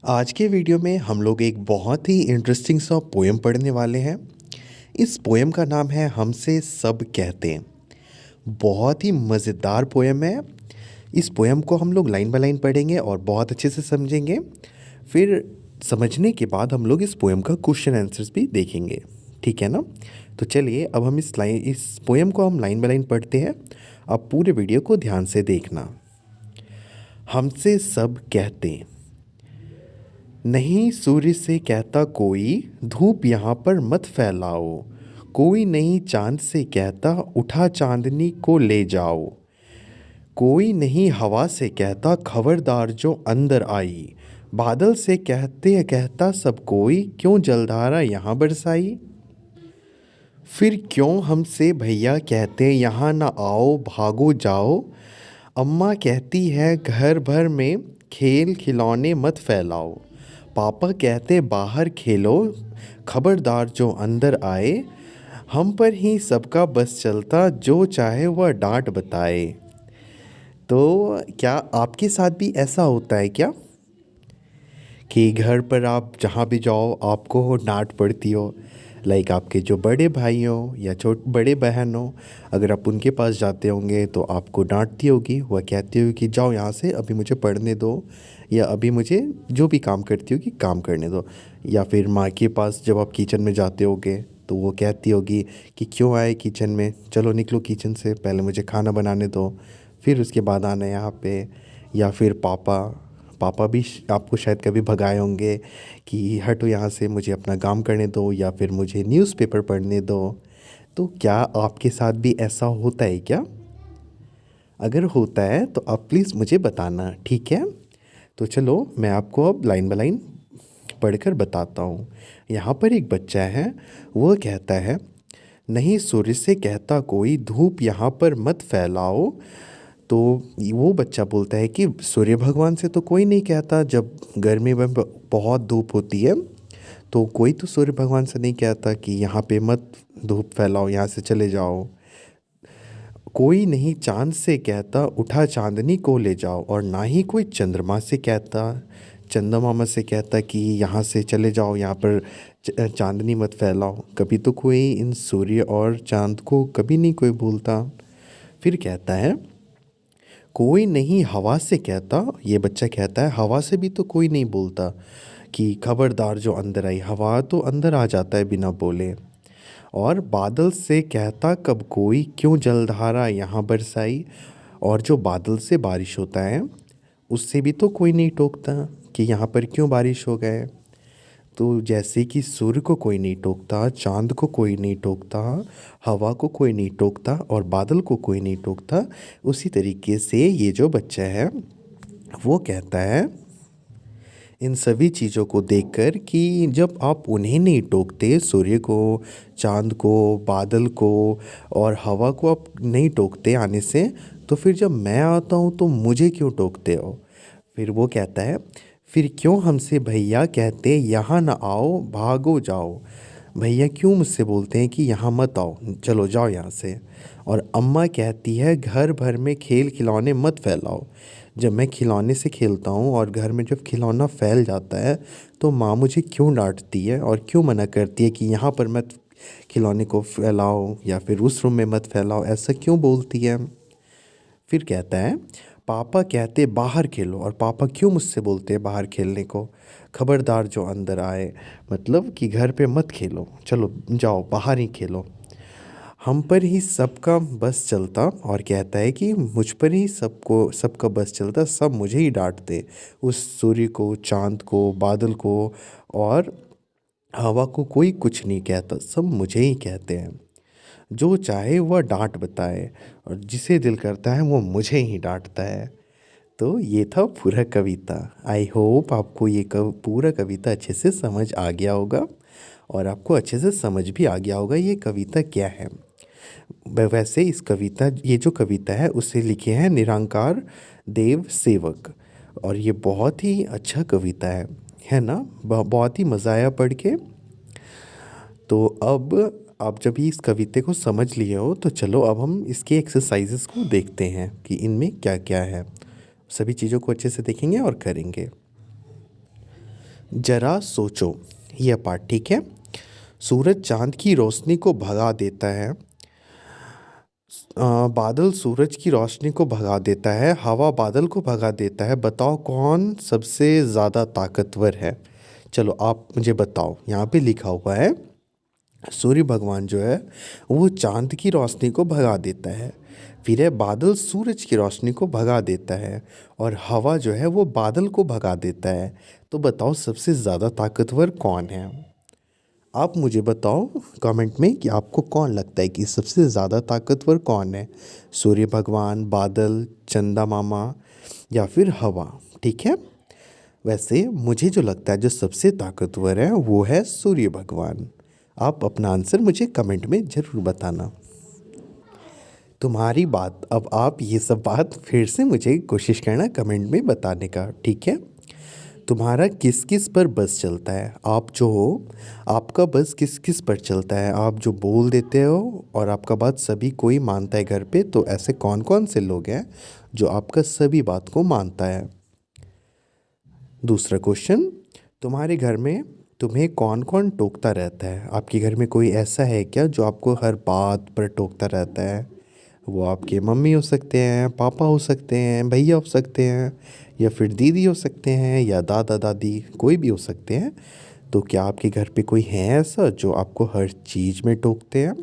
आज के वीडियो में हम लोग एक बहुत ही इंटरेस्टिंग सा पोएम पढ़ने वाले हैं। इस पोएम का नाम है हमसे सब कहते हैं। बहुत ही मज़ेदार पोएम है। इस पोएम को हम लोग लाइन बाय लाइन पढ़ेंगे और बहुत अच्छे से समझेंगे। फिर समझने के बाद हम लोग इस पोएम का क्वेश्चन आंसर्स भी देखेंगे। ठीक है ना? तो चलिए अब हम इस पोएम को हम लाइन बाय लाइन पढ़ते हैं। आप पूरे वीडियो को ध्यान से देखना। हमसे सब कहते हैं, नहीं सूर्य से कहता कोई, धूप यहाँ पर मत फैलाओ। कोई नहीं चांद से कहता, उठा चांदनी को ले जाओ। कोई नहीं हवा से कहता, खबरदार जो अंदर आई। बादल से कहते कहता सब कोई, क्यों जलधारा यहाँ बरसाई। फिर क्यों हमसे भैया कहते, यहाँ ना आओ भागो जाओ। अम्मा कहती है घर भर में खेल खिलौने मत फैलाओ। पापा कहते बाहर खेलो, खबरदार जो अंदर आए। हम पर ही सबका बस चलता, जो चाहे वह डांट बताए। तो क्या आपके साथ भी ऐसा होता है क्या कि घर पर आप जहाँ भी जाओ आपको डांट पड़ती हो? लाइक आपके जो बड़े भाई हो या बड़े बहन हो, अगर आप उनके पास जाते होंगे तो आपको डांटती होगी। वह कहती होगी कि जाओ यहाँ से, अभी मुझे पढ़ने दो, या अभी मुझे जो भी काम करती होगी काम करने दो। या फिर माँ के पास जब आप किचन में जाते होगे तो वो कहती होगी कि क्यों आए किचन में, चलो निकलो किचन से, पहले मुझे खाना बनाने दो, फिर उसके बाद आना यहाँ पे। या फिर पापा पापा भी आपको शायद कभी भगाए होंगे कि हटो यहाँ से, मुझे अपना काम करने दो, या फिर मुझे न्यूज़पेपर पढ़ने दो। तो क्या आपके साथ भी ऐसा होता है क्या? अगर होता है तो आप प्लीज़ मुझे बताना, ठीक है? तो चलो मैं आपको अब लाइन बाय लाइन पढ़कर बताता हूँ। यहाँ पर एक बच्चा है, वो कहता है, नहीं सूर्य से कहता कोई, धूप यहाँ पर मत फैलाओ। तो वो बच्चा बोलता है कि सूर्य भगवान से तो कोई नहीं कहता, जब गर्मी में बहुत धूप होती है तो कोई तो सूर्य भगवान से नहीं कहता कि यहाँ पे मत धूप फैलाओ, यहाँ से चले जाओ। कोई नहीं चांद से कहता, उठा चांदनी को ले जाओ। और ना ही कोई चंद्रमा से कहता, चंदा मामा से कहता कि यहाँ से चले जाओ, यहाँ पर चांदनी मत फैलाओ। कभी तो कोई इन सूर्य और चांद को कभी नहीं कोई बोलता। फिर कहता है कोई नहीं हवा से कहता, ये बच्चा कहता है हवा से भी तो कोई नहीं बोलता कि खबरदार जो अंदर आई। हवा तो अंदर आ जाता है बिना बोले। और बादल से कहता कब कोई, क्यों जलधारा यहाँ बरसाई। और जो बादल से बारिश होता है उससे भी तो कोई नहीं टोकता कि यहाँ पर क्यों बारिश हो गए। तो जैसे कि सूर्य को कोई नहीं टोकता, चांद को कोई नहीं टोकता, हवा को कोई नहीं टोकता और बादल को कोई नहीं टोकता, उसी तरीके से ये जो बच्चा है वो कहता है इन सभी चीज़ों को देखकर कि जब आप उन्हें नहीं टोकते, सूर्य को, चांद को, बादल को और हवा को आप नहीं टोकते आने से, तो फिर जब मैं आता हूँ तो मुझे क्यों टोकते हो। फिर वो कहता है फिर क्यों हमसे भैया कहते, यहाँ ना आओ भागो जाओ। भैया क्यों मुझसे बोलते हैं कि यहाँ मत आओ, चलो जाओ यहाँ से। और अम्मा कहती है घर भर में खेल खिलौने मत फैलाओ। जब मैं खिलौने से खेलता हूँ और घर में जब खिलौना फैल जाता है तो माँ मुझे क्यों डांटती है और क्यों मना करती है कि यहाँ पर मत खिलौने को फैलाओ या फिर उस रूम में मत फैलाओ, ऐसा क्यों बोलती है। फिर कहता है पापा कहते बाहर खेलो, और पापा क्यों मुझसे बोलते हैं बाहर खेलने को, खबरदार जो अंदर आए, मतलब कि घर पे मत खेलो, चलो जाओ बाहर ही खेलो। हम पर ही सबका बस चलता, और कहता है कि मुझ पर ही सबका बस चलता, सब मुझे ही डांटते, उस सूर्य को, चांद को, बादल को और हवा को कोई कुछ नहीं कहता, सब मुझे ही कहते हैं। जो चाहे वह डांट बताए और जिसे दिल करता है वो मुझे ही डांटता है। तो ये था पूरा कविता। आई होप आपको ये पूरा कविता अच्छे से समझ आ गया होगा और आपको अच्छे से समझ भी आ गया होगा ये कविता क्या है। वैसे ये जो कविता है उसे लिखे हैं निरंकार देव सेवक, और ये बहुत ही अच्छा कविता है ना? बहुत ही मज़ा आया पढ़ के। तो अब आप जब इस कविता को समझ लिए हो तो चलो अब हम इसके एक्सरसाइजेस को देखते हैं कि इनमें क्या क्या है। सभी चीज़ों को अच्छे से देखेंगे और करेंगे। जरा सोचो, यह पार्ट ठीक है। सूरज चांद की रोशनी को भगा देता है। बादल सूरज की रोशनी को भगा देता है, हवा बादल को भगा देता है। बताओ कौन सबसे ज़्यादा ताकतवर है। चलो आप मुझे बताओ, यहाँ पे लिखा हुआ है सूर्य भगवान जो है वो चांद की रोशनी को भगा देता है, फिर है बादल सूरज की रोशनी को भगा देता है, और हवा जो है वो बादल को भगा देता है। तो बताओ सबसे ज़्यादा ताकतवर कौन है। आप मुझे बताओ कमेंट में कि आपको कौन लगता है कि सबसे ज़्यादा ताकतवर कौन है, सूर्य भगवान, बादल, चंदा मामा या फिर हवा। ठीक है, वैसे मुझे जो लगता है जो सबसे ताकतवर है वो है सूर्य भगवान। आप अपना आंसर मुझे कमेंट में ज़रूर बताना। तुम्हारी बात, अब आप ये सब बात फिर से मुझे कोशिश करना कमेंट में बताने का, ठीक है। तुम्हारा किस किस पर बस चलता है। आप जो हो, आपका बस किस किस पर चलता है। आप जो बोल देते हो और आपका बात सभी कोई मानता है घर पे, तो ऐसे कौन कौन से लोग हैं जो आपका सभी बात को मानता है। दूसरा क्वेश्चन, तुम्हारे घर में तुम्हें कौन कौन टोकता रहता है। आपके घर में कोई ऐसा है क्या जो आपको हर बात पर टोकता रहता है। वो आपके मम्मी हो सकते हैं, पापा हो सकते हैं, भैया हो सकते हैं, या फिर दीदी हो सकते हैं, या दादा दादी, कोई भी हो सकते हैं। तो क्या आपके घर पे कोई है ऐसा जो आपको हर चीज़ में टोकते हैं।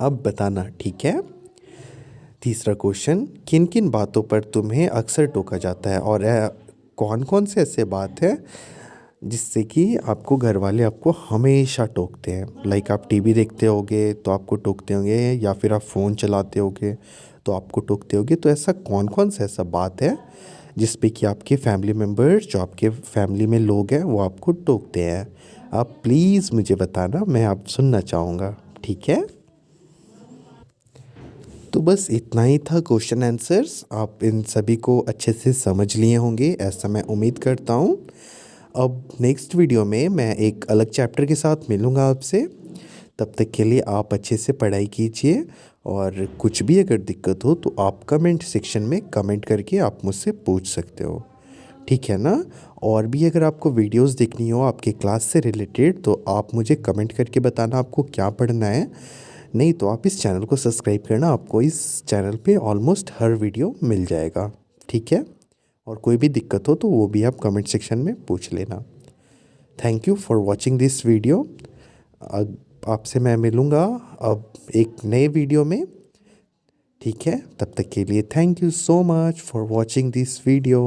अब बताना, ठीक है। तीसरा क्वेश्चन, किन किन बातों पर तुम्हें अक्सर टोका जाता है, और कौन कौन से ऐसे बात है जिससे कि आपको घर वाले आपको हमेशा टोकते हैं। लाइक आप टीवी देखते होगे तो आपको टोकते होंगे, या फिर आप फ़ोन चलाते होगे तो आपको टोकते होगे। तो ऐसा कौन कौन सा ऐसा बात है जिस पे कि आपके फैमिली मेम्बर्स, जो आपके फैमिली में लोग हैं, वो आपको टोकते हैं। आप प्लीज़ मुझे बताना, मैं आप सुनना चाहूँगा, ठीक है। तो बस इतना ही था क्वेश्चन आंसर्स। आप इन सभी को अच्छे से समझ लिए होंगे, ऐसा मैं उम्मीद करता हूँ। अब नेक्स्ट वीडियो में मैं एक अलग चैप्टर के साथ मिलूँगा आपसे। तब तक के लिए आप अच्छे से पढ़ाई कीजिए, और कुछ भी अगर दिक्कत हो तो आप कमेंट सेक्शन में कमेंट करके आप मुझसे पूछ सकते हो, ठीक है ना। और भी अगर आपको वीडियोस देखनी हो आपके क्लास से रिलेटेड, तो आप मुझे कमेंट करके बताना आपको क्या पढ़ना है। नहीं तो आप इस चैनल को सब्सक्राइब करना, आपको इस चैनल पे ऑलमोस्ट हर वीडियो मिल जाएगा, ठीक है। और कोई भी दिक्कत हो तो वो भी आप कमेंट सेक्शन में पूछ लेना। Thank you for watching this video. अब आपसे मैं मिलूँगा अब एक नए वीडियो में, ठीक है। तब तक के लिए thank you so much for watching this video.